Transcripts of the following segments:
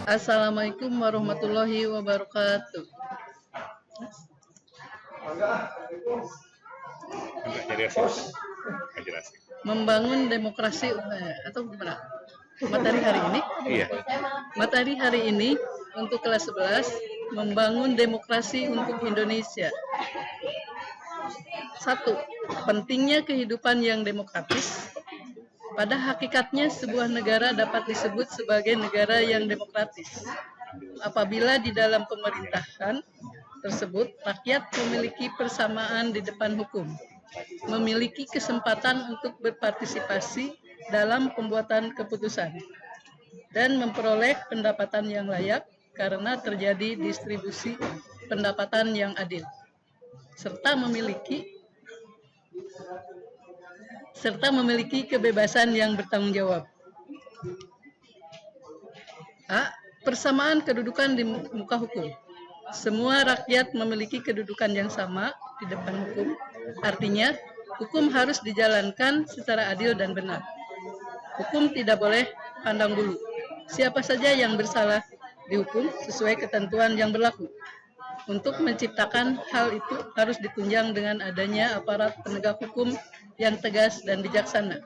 Assalamualaikum warahmatullahi wabarakatuh. Membangun demokrasi atau gimana? Materi hari ini? Iya. Materi hari ini untuk kelas 11, membangun demokrasi untuk Indonesia. 1. Pentingnya kehidupan yang demokratis. Pada hakikatnya sebuah negara dapat disebut sebagai negara yang demokratis apabila di dalam pemerintahan tersebut rakyat memiliki persamaan di depan hukum, memiliki kesempatan untuk berpartisipasi dalam pembuatan keputusan, dan memperoleh pendapatan yang layak karena terjadi distribusi pendapatan yang adil, serta memiliki kebebasan yang bertanggung jawab. A. Persamaan kedudukan di muka hukum. Semua rakyat memiliki kedudukan yang sama di depan hukum. Artinya, hukum harus dijalankan secara adil dan benar. Hukum tidak boleh pandang bulu. Siapa saja yang bersalah dihukum sesuai ketentuan yang berlaku. Untuk menciptakan hal itu harus ditunjang dengan adanya aparat penegak hukum yang tegas dan bijaksana,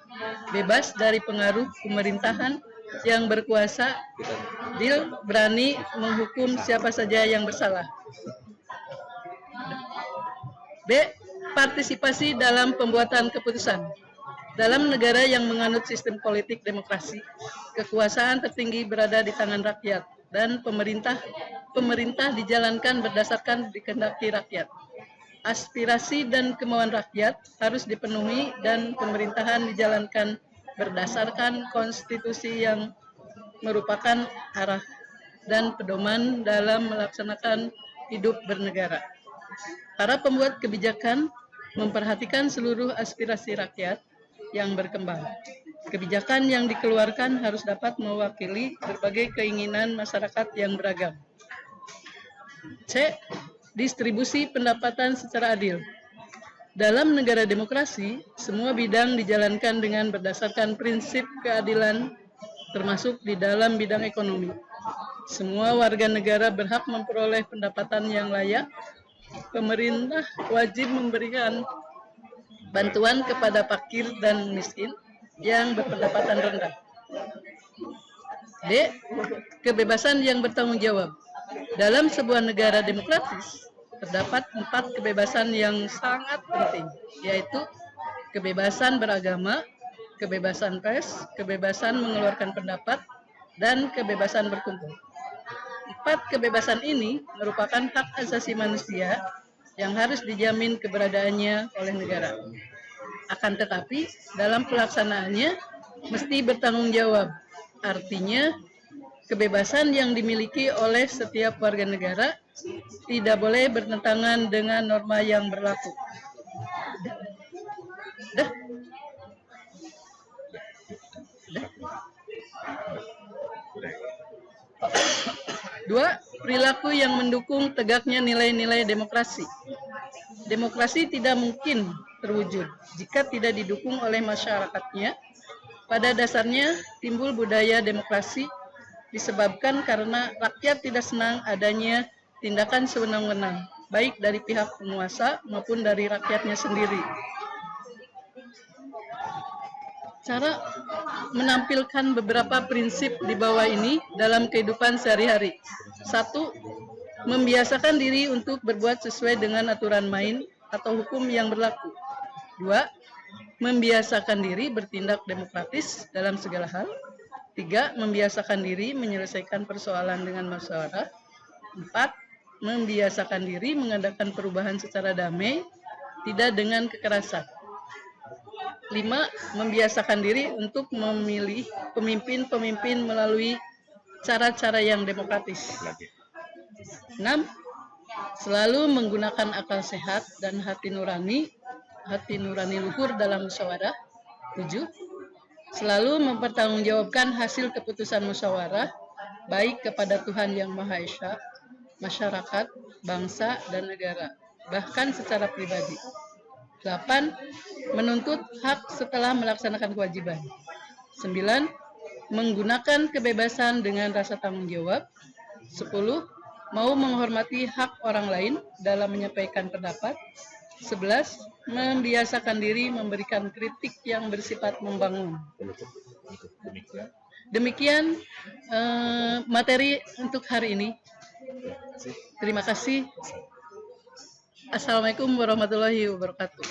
bebas dari pengaruh pemerintahan yang berkuasa, adil, berani menghukum siapa saja yang bersalah. B. Partisipasi dalam pembuatan keputusan. Dalam negara yang menganut sistem politik demokrasi, kekuasaan tertinggi berada di tangan rakyat dan pemerintah dijalankan berdasarkan dikehendaki rakyat. Aspirasi dan kemauan rakyat harus dipenuhi dan pemerintahan dijalankan berdasarkan konstitusi yang merupakan arah dan pedoman dalam melaksanakan hidup bernegara. Para pembuat kebijakan memperhatikan seluruh aspirasi rakyat yang berkembang. Kebijakan yang dikeluarkan harus dapat mewakili berbagai keinginan masyarakat yang beragam. C. Distribusi pendapatan secara adil. Dalam negara demokrasi, semua bidang dijalankan dengan berdasarkan prinsip keadilan, termasuk di dalam bidang ekonomi. Semua warga negara berhak memperoleh pendapatan yang layak. Pemerintah wajib memberikan bantuan kepada fakir dan miskin yang berpendapatan rendah. D. Kebebasan yang bertanggung jawab. Dalam sebuah negara demokratis, terdapat 4 kebebasan yang sangat penting, yaitu kebebasan beragama, kebebasan pers, kebebasan mengeluarkan pendapat, dan kebebasan berkumpul. 4 kebebasan ini merupakan hak asasi manusia yang harus dijamin keberadaannya oleh negara. Akan tetapi, dalam pelaksanaannya mesti bertanggung jawab. Artinya, kebebasan yang dimiliki oleh setiap warga negara tidak boleh bertentangan dengan norma yang berlaku. Dua, perilaku yang mendukung tegaknya nilai-nilai demokrasi. Demokrasi tidak mungkin terwujud jika tidak didukung oleh masyarakatnya. Pada dasarnya, timbul budaya demokrasi disebabkan karena rakyat tidak senang adanya tindakan sewenang-wenang, baik dari pihak penguasa maupun dari rakyatnya sendiri. Cara menampilkan beberapa prinsip di bawah ini dalam kehidupan sehari-hari. 1. Membiasakan diri untuk berbuat sesuai dengan aturan main atau hukum yang berlaku. 2. Membiasakan diri bertindak demokratis dalam segala hal. 3. Membiasakan diri menyelesaikan persoalan dengan musyawarah. 4. Membiasakan diri mengadakan perubahan secara damai, tidak dengan kekerasan. 5. Membiasakan diri untuk memilih pemimpin-pemimpin melalui cara-cara yang demokratis. 6. Selalu menggunakan akal sehat dan hati nurani luhur dalam musyawarah. 7. Selalu mempertanggungjawabkan hasil keputusan musyawarah, baik kepada Tuhan Yang Maha Esa, masyarakat, bangsa, dan negara, bahkan secara pribadi. 8. Menuntut hak setelah melaksanakan kewajiban. 9. menggunakan kebebasan dengan rasa tanggung jawab. 10. Mau menghormati hak orang lain dalam menyampaikan pendapat. 11. Membiasakan diri memberikan kritik yang bersifat membangun. Demikian materi untuk hari ini. Terima kasih. Assalamualaikum warahmatullahi wabarakatuh.